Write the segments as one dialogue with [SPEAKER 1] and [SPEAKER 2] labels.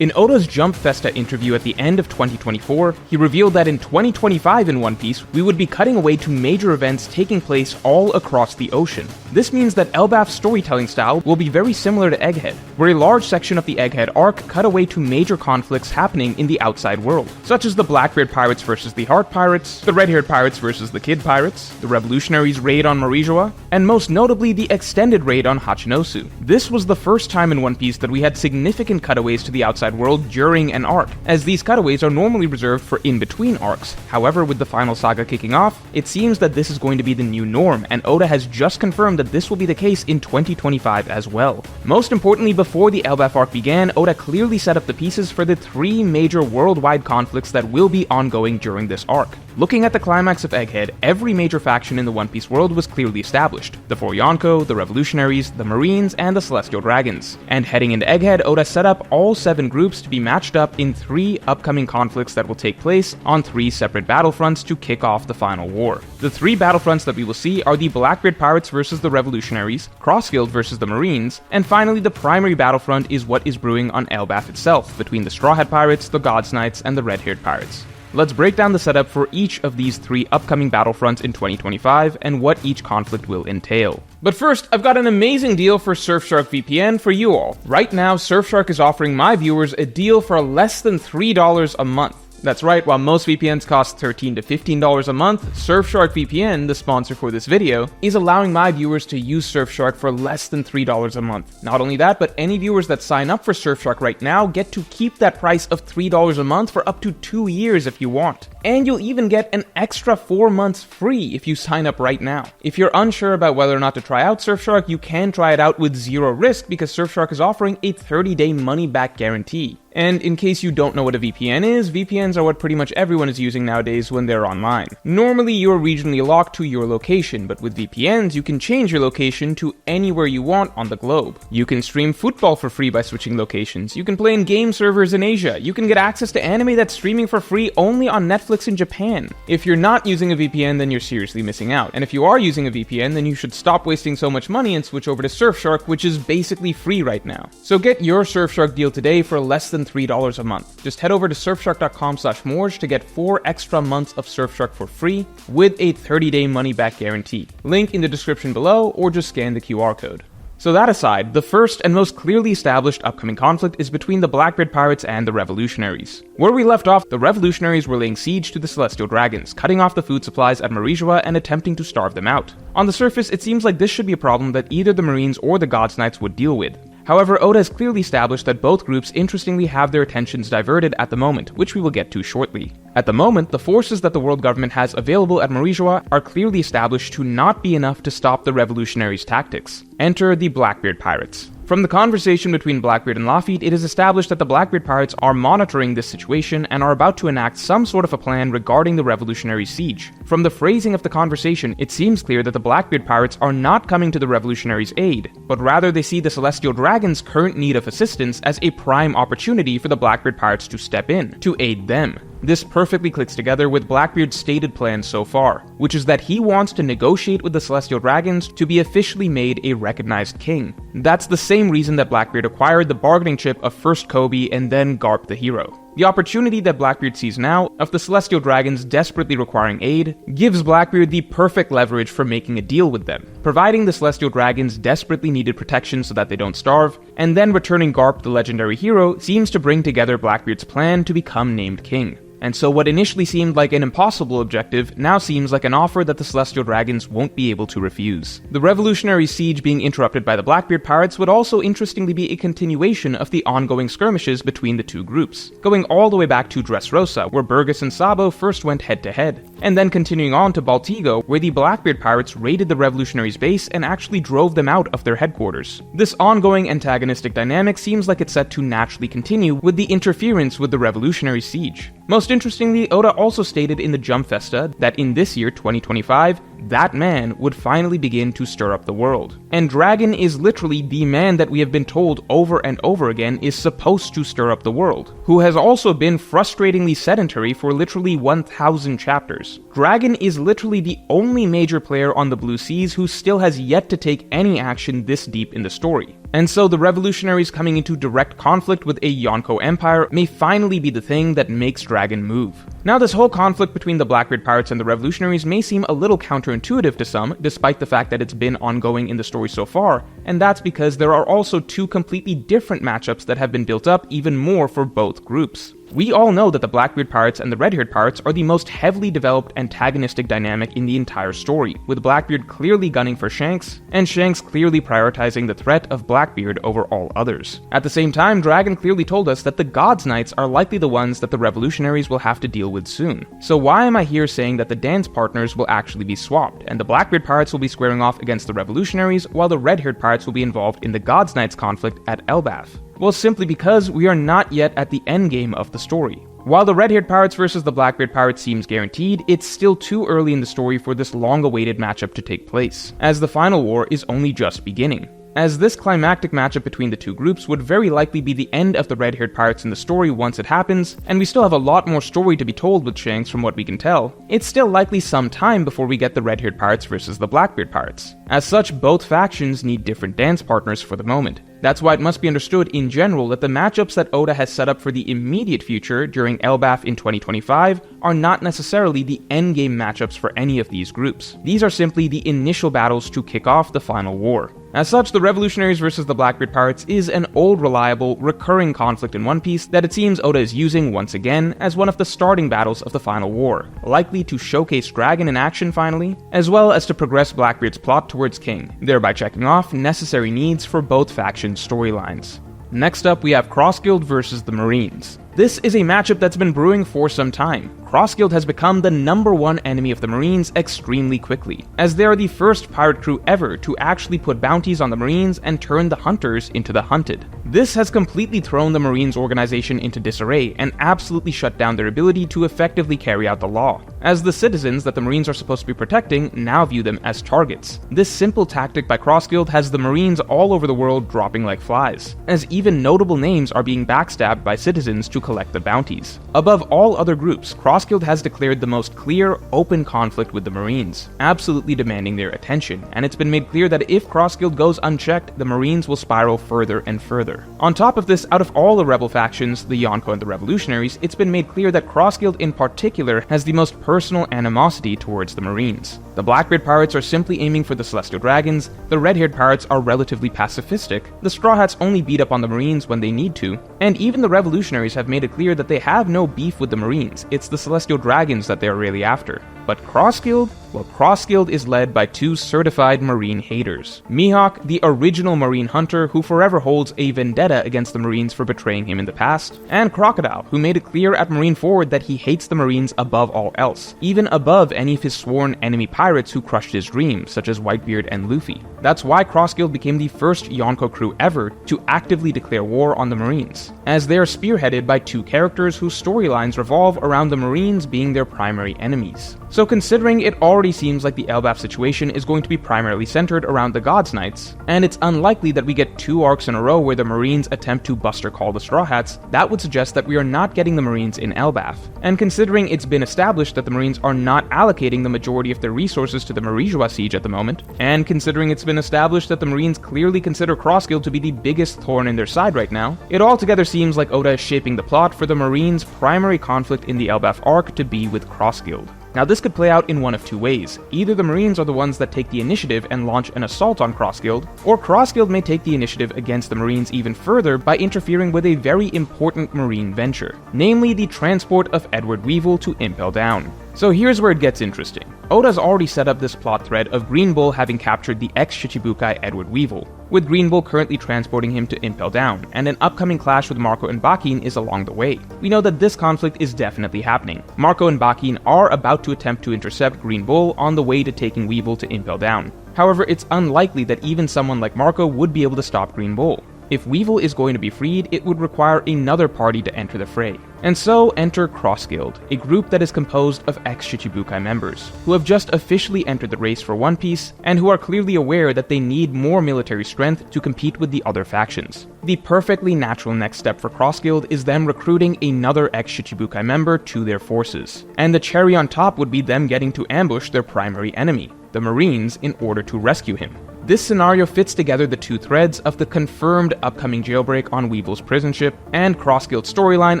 [SPEAKER 1] In Oda's Jump Festa interview at the end of 2024, he revealed that in 2025 in One Piece, we would be cutting away to major events taking place all across the ocean. This means that Elbaf's storytelling style will be very similar to Egghead, where a large section of the Egghead arc cut away to major conflicts happening in the outside world, such as the Blackbeard pirates versus the Heart pirates, the Red-Haired pirates versus the Kid pirates, the Revolutionaries raid on Marijoa, and most notably the extended raid on Hachinosu. This was the first time in One Piece that we had significant cutaways to the outside world during an arc, as these cutaways are normally reserved for in-between arcs. However, with the final saga kicking off, it seems that this is going to be the new norm, and Oda has just confirmed that this will be the case in 2025 as well. Most importantly, before the Elbaf arc began, Oda clearly set up the pieces for the three major worldwide conflicts that will be ongoing during this arc. Looking at the climax of Egghead, every major faction in the One Piece world was clearly established: the Four Yonko, the Revolutionaries, the Marines, and the Celestial Dragons. And heading into Egghead, Oda set up all 7 groups to be matched up in 3 upcoming conflicts that will take place on 3 separate battlefronts to kick off the final war. The 3 battlefronts that we will see are the Blackbeard pirates versus the Revolutionaries, Crossfield versus the Marines, and finally the primary battlefront is what is brewing on Elbaf itself, between the Straw Hat pirates, the Gods Knights, and the Red-Haired pirates. Let's break down the setup for each of these 3 upcoming battlefronts in 2025 and what each conflict will entail. But first, I've got an amazing deal for Surfshark VPN for you all. Right now, Surfshark is offering my viewers a deal for less than $3 a month. That's right, while most VPNs cost $13 to $15 a month, Surfshark VPN, the sponsor for this video, is allowing my viewers to use Surfshark for less than $3 a month. Not only that, but any viewers that sign up for Surfshark right now get to keep that price of $3 a month for up to 2 years if you want. And you'll even get an extra 4 months free if you sign up right now. If you're unsure about whether or not to try out Surfshark, you can try it out with 0 risk because Surfshark is offering a 30-day money-back guarantee. And in case you don't know what a VPN is, VPNs are what pretty much everyone is using nowadays when they're online. Normally, you're regionally locked to your location, but with VPNs, you can change your location to anywhere you want on the globe. You can stream football for free by switching locations. You can play in game servers in Asia. You can get access to anime that's streaming for free only on Netflix in Japan. If you're not using a VPN, then you're seriously missing out. And if you are using a VPN, then you should stop wasting so much money and switch over to Surfshark, which is basically free right now. So get your Surfshark deal today for less than $3 a month. Just head over to surfshark.com/morge to get 4 extra months of Surfshark for free with a 30-day money-back guarantee. Link in the description below, or just scan the QR code. So that aside, the first and most clearly established upcoming conflict is between the Blackbeard pirates and the Revolutionaries. Where we left off, the Revolutionaries were laying siege to the Celestial Dragons, cutting off the food supplies at Marijoa and attempting to starve them out. On the surface, it seems like this should be a problem that either the Marines or the Gods Knights would deal with. However, Oda has clearly established that both groups interestingly have their attentions diverted at the moment, which we will get to shortly. At the moment, the forces that the world government has available at Marijoa are clearly established to not be enough to stop the Revolutionaries' tactics. Enter the Blackbeard pirates. From the conversation between Blackbeard and Lafitte, it is established that the Blackbeard pirates are monitoring this situation and are about to enact some sort of a plan regarding the Revolutionary siege. From the phrasing of the conversation, it seems clear that the Blackbeard pirates are not coming to the Revolutionaries' aid, but rather they see the Celestial Dragons' current need of assistance as a prime opportunity for the Blackbeard pirates to step in, to aid them. This perfectly clicks together with Blackbeard's stated plan so far, which is that he wants to negotiate with the Celestial Dragons to be officially made a recognized king. That's the same reason that Blackbeard acquired the bargaining chip of first Kobe and then Garp the hero. The opportunity that Blackbeard sees now, of the Celestial Dragons desperately requiring aid, gives Blackbeard the perfect leverage for making a deal with them, providing the Celestial Dragons desperately needed protection so that they don't starve, and then returning Garp the legendary hero seems to bring together Blackbeard's plan to become named king. And so what initially seemed like an impossible objective now seems like an offer that the Celestial Dragons won't be able to refuse. The Revolutionary siege being interrupted by the Blackbeard pirates would also interestingly be a continuation of the ongoing skirmishes between the two groups, going all the way back to Dressrosa, where Burgess and Sabo first went head-to-head, and then continuing on to Baltigo, where the Blackbeard pirates raided the Revolutionaries' base and actually drove them out of their headquarters. This ongoing antagonistic dynamic seems like it's set to naturally continue with the interference with the Revolutionary siege. Most interestingly, Oda also stated in the Jump Festa that in this year, 2025, that man would finally begin to stir up the world. And Dragon is literally the man that we have been told over and over again is supposed to stir up the world, who has also been frustratingly sedentary for literally 1,000 chapters. Dragon is literally the only major player on the Blue Seas who still has yet to take any action this deep in the story. And so the Revolutionaries coming into direct conflict with a Yonko Empire may finally be the thing that makes Dragon move. Now, this whole conflict between the Blackbeard pirates and the Revolutionaries may seem a little counterintuitive to some, despite the fact that it's been ongoing in the story so far, and that's because there are also two completely different matchups that have been built up even more for both groups. We all know that the Blackbeard pirates and the Red-haired pirates are the most heavily developed antagonistic dynamic in the entire story, with Blackbeard clearly gunning for Shanks, and Shanks clearly prioritizing the threat of Blackbeard over all others. At the same time, Dragon clearly told us that the Gods Knights are likely the ones that the Revolutionaries will have to deal with soon. So why am I here saying that the dance partners will actually be swapped, and the Blackbeard pirates will be squaring off against the Revolutionaries, while the Red-haired pirates will be involved in the Gods Knights conflict at Elbaf? Well, simply because we are not yet at the endgame of the story. While the Red-haired pirates versus the Blackbeard pirates seems guaranteed, it's still too early in the story for this long-awaited matchup to take place, as the final war is only just beginning. As this climactic matchup between the two groups would very likely be the end of the Red-haired pirates in the story once it happens, and we still have a lot more story to be told with Shanks from what we can tell, it's still likely some time before we get the Red-haired pirates versus the Blackbeard pirates. As such, both factions need different dance partners for the moment. That's why it must be understood in general that the matchups that Oda has set up for the immediate future during Elbaf in 2025 are not necessarily the endgame matchups for any of these groups. These are simply the initial battles to kick off the final war. As such, the Revolutionaries versus the Blackbeard pirates is an old, reliable, recurring conflict in One Piece that it seems Oda is using once again as one of the starting battles of the final war, likely to showcase Dragon in action finally, as well as to progress Blackbeard's plot towards King, thereby checking off necessary needs for both factions' storylines. Next up, we have Crossguild versus the Marines. This is a matchup that's been brewing for some time. Crossguild has become the #1 enemy of the Marines extremely quickly, as they are the first pirate crew ever to actually put bounties on the Marines and turn the hunters into the hunted. This has completely thrown the Marines organization into disarray and absolutely shut down their ability to effectively carry out the law, as the citizens that the Marines are supposed to be protecting now view them as targets. This simple tactic by Crossguild has the Marines all over the world dropping like flies, as even notable names are being backstabbed by citizens to collect the bounties. Above all other groups, Crossguild has declared the most clear, open conflict with the Marines, absolutely demanding their attention, and it's been made clear that if Crossguild goes unchecked, the Marines will spiral further and further. On top of this, out of all the rebel factions, the Yonko and the Revolutionaries, it's been made clear that Crossguild in particular has the most personal animosity towards the Marines. The Blackbeard pirates are simply aiming for the Celestial Dragons, the Red-haired pirates are relatively pacifistic, the Straw Hats only beat up on the Marines when they need to, and even the Revolutionaries have made it clear that they have no beef with the Marines, it's the Celestial Dragons that they are really after. But Crossguild? Well, Crossguild is led by two certified Marine haters. Mihawk, the original Marine hunter who forever holds a vendetta against the Marines for betraying him in the past, and Crocodile, who made it clear at Marineford that he hates the Marines above all else, even above any of his sworn enemy pirates who crushed his dreams, such as Whitebeard and Luffy. That's why Crossguild became the first Yonko crew ever to actively declare war on the Marines, as they are spearheaded by two characters whose storylines revolve around the Marines being their primary enemies. So considering it already seems like the Elbaf situation is going to be primarily centered around the Gods Knights, and it's unlikely that we get two arcs in a row where the Marines attempt to Buster Call the Straw Hats, that would suggest that we are not getting the Marines in Elbaf. And considering it's been established that the Marines are not allocating the majority of their resources to the Marijois siege at the moment, and considering it's been established that the Marines clearly consider Crossguild to be the biggest thorn in their side right now, it altogether seems like Oda is shaping the plot for the Marines' primary conflict in the Elbaf arc to be with Crossguild. Now this could play out in one of two ways. Either the Marines are the ones that take the initiative and launch an assault on Crossguild, or Crossguild may take the initiative against the Marines even further by interfering with a very important Marine venture, namely the transport of Edward Weevil to Impel Down. So here's where it gets interesting. Oda's already set up this plot thread of Green Bull having captured the ex-Shichibukai Edward Weevil, with Green Bull currently transporting him to Impel Down, and an upcoming clash with Marco and Bakin is along the way. We know that this conflict is definitely happening. Marco and Bakin are about to attempt to intercept Green Bull on the way to taking Weevil to Impel Down. However, it's unlikely that even someone like Marco would be able to stop Green Bull. if Weevil is going to be freed, it would require another party to enter the fray. And so enter Cross Guild, a group that is composed of ex-Shichibukai members, who have just officially entered the race for One Piece, and who are clearly aware that they need more military strength to compete with the other factions. The perfectly natural next step for Cross Guild is them recruiting another ex-Shichibukai member to their forces. And the cherry on top would be them getting to ambush their primary enemy, the Marines, in order to rescue him. This scenario fits together the two threads of the confirmed upcoming jailbreak on Weevil's prison ship and Cross Guild's storyline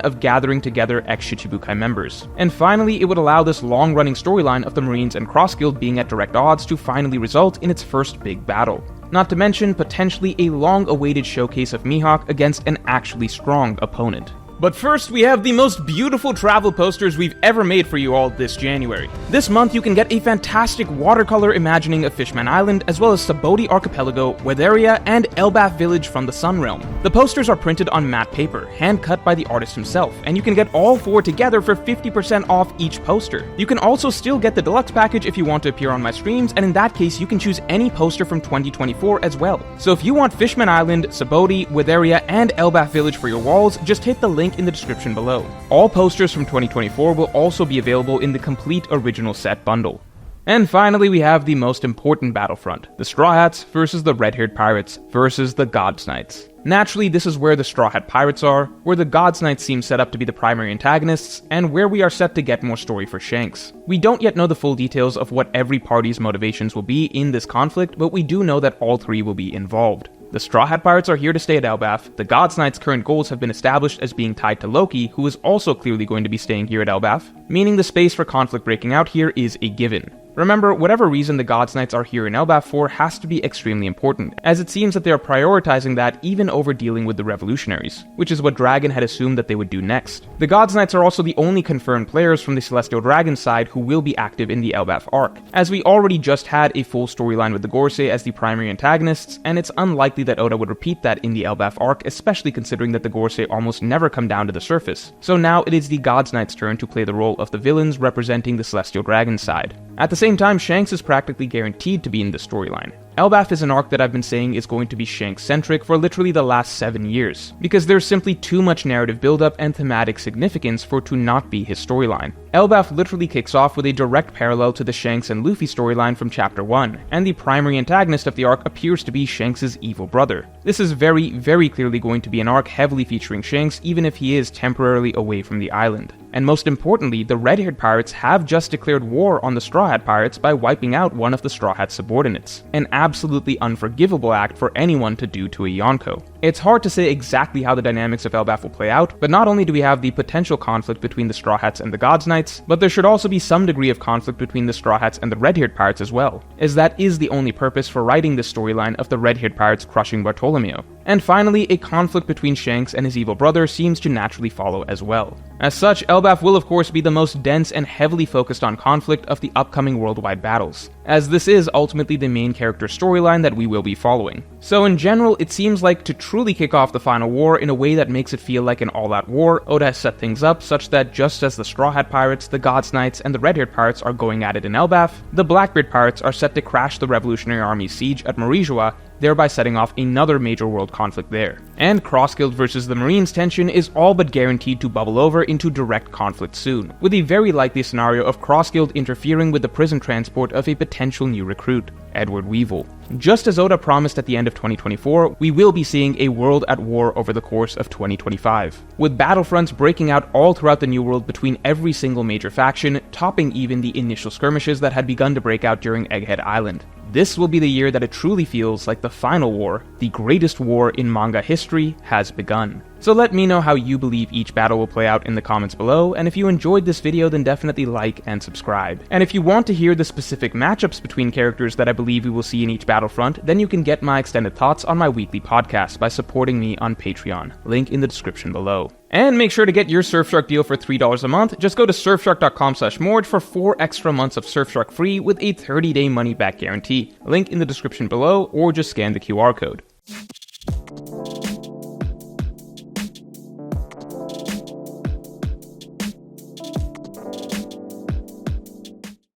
[SPEAKER 1] of gathering together ex-Shichibukai members. And finally, it would allow this long-running storyline of the Marines and Cross Guild being at direct odds to finally result in its first big battle. Not to mention, potentially a long-awaited showcase of Mihawk against an actually strong opponent. But first, we have the most beautiful travel posters we've ever made for you all this January. This month, you can get a fantastic watercolor imagining of Fishman Island, as well as Saboti Archipelago, Weatheria, and Elbaf Village from the Sun Realm. The posters are printed on matte paper, hand-cut by the artist himself, and you can get all four together for 50% off each poster. You can also still get the deluxe package if you want to appear on my streams, and in that case, you can choose any poster from 2024 as well. So if you want Fishman Island, Saboti, Weatheria, and Elbaf Village for your walls, just hit the link in the description below. All posters from 2024 will also be available in the complete original set bundle. And finally, we have the most important battlefront, the Straw Hats versus the Red-Haired Pirates versus the God's Knights. Naturally, this is where the Straw Hat Pirates are, where the God's Knights seem set up to be the primary antagonists, and where we are set to get more story for Shanks. We don't yet know the full details of what every party's motivations will be in this conflict, but we do know that all three will be involved. The Straw Hat Pirates are here to stay at Elbaf, the God's Knights' current goals have been established as being tied to Loki, who is also clearly going to be staying here at Elbaf, meaning the space for conflict breaking out here is a given. Remember, whatever reason the God's Knights are here in Elbaf for has to be extremely important, as it seems that they are prioritizing that even over dealing with the Revolutionaries, which is what Dragon had assumed that they would do next. The God's Knights are also the only confirmed players from the Celestial Dragon side who will be active in the Elbaf arc, as we already just had a full storyline with the Gorsei as the primary antagonists, and it's unlikely that Oda would repeat that in the Elbaf arc, especially considering that the Gorsei almost never come down to the surface. So now it is the God's Knights' turn to play the role of the villains representing the Celestial Dragon side. At the same time, Shanks is practically guaranteed to be in the storyline. Elbaf is an arc that I've been saying is going to be Shanks-centric for literally the last 7 years, because there's simply too much narrative buildup and thematic significance for it to not be his storyline. Elbaf literally kicks off with a direct parallel to the Shanks and Luffy storyline from Chapter 1, and the primary antagonist of the arc appears to be Shanks' evil brother. This is very, very clearly going to be an arc heavily featuring Shanks, even if he is temporarily away from the island. And most importantly, the Red-Haired Pirates have just declared war on the Straw Hat Pirates by wiping out one of the Straw Hat's subordinates, an absolutely unforgivable act for anyone to do to a Yonko. It's hard to say exactly how the dynamics of Elbaf will play out, but not only do we have the potential conflict between the Straw Hats and the God's Knights, but there should also be some degree of conflict between the Straw Hats and the Red-Haired Pirates as well, as that is the only purpose for writing this storyline of the Red-Haired Pirates crushing Bartolomeo. And finally, a conflict between Shanks and his evil brother seems to naturally follow as well. As such, Elbaf will of course be the most dense and heavily focused on conflict of the upcoming worldwide battles, as this is ultimately the main character storyline that we will be following. So in general, it seems like to truly kick off the final war in a way that makes it feel like an all-out war, Oda has set things up such that just as the Straw Hat Pirates, the God's Knights, and the Red-Haired Pirates are going at it in Elbaf, the Blackbeard Pirates are set to crash the Revolutionary Army's siege at Marijoa, thereby setting off another major world conflict there. And Cross Guild versus the Marines tension is all but guaranteed to bubble over into direct conflict soon, with a very likely scenario of Cross Guild interfering with the prison transport of a potential new recruit, Edward Weevil. Just as Oda promised at the end of 2024, we will be seeing a world at war over the course of 2025, with battlefronts breaking out all throughout the New World between every single major faction, topping even the initial skirmishes that had begun to break out during Egghead Island. This will be the year that it truly feels like the final war, the greatest war in manga history, has begun. So let me know how you believe each battle will play out in the comments below, and if you enjoyed this video then definitely like and subscribe. And if you want to hear the specific matchups between characters that I believe we will see in each battlefront, then you can get my extended thoughts on my weekly podcast by supporting me on Patreon, link in the description below. And make sure to get your Surfshark deal for $3 a month. Just go to surfshark.com/Mord for 4 extra months of Surfshark free with a 30-day money-back guarantee. Link in the description below, or just scan the QR code.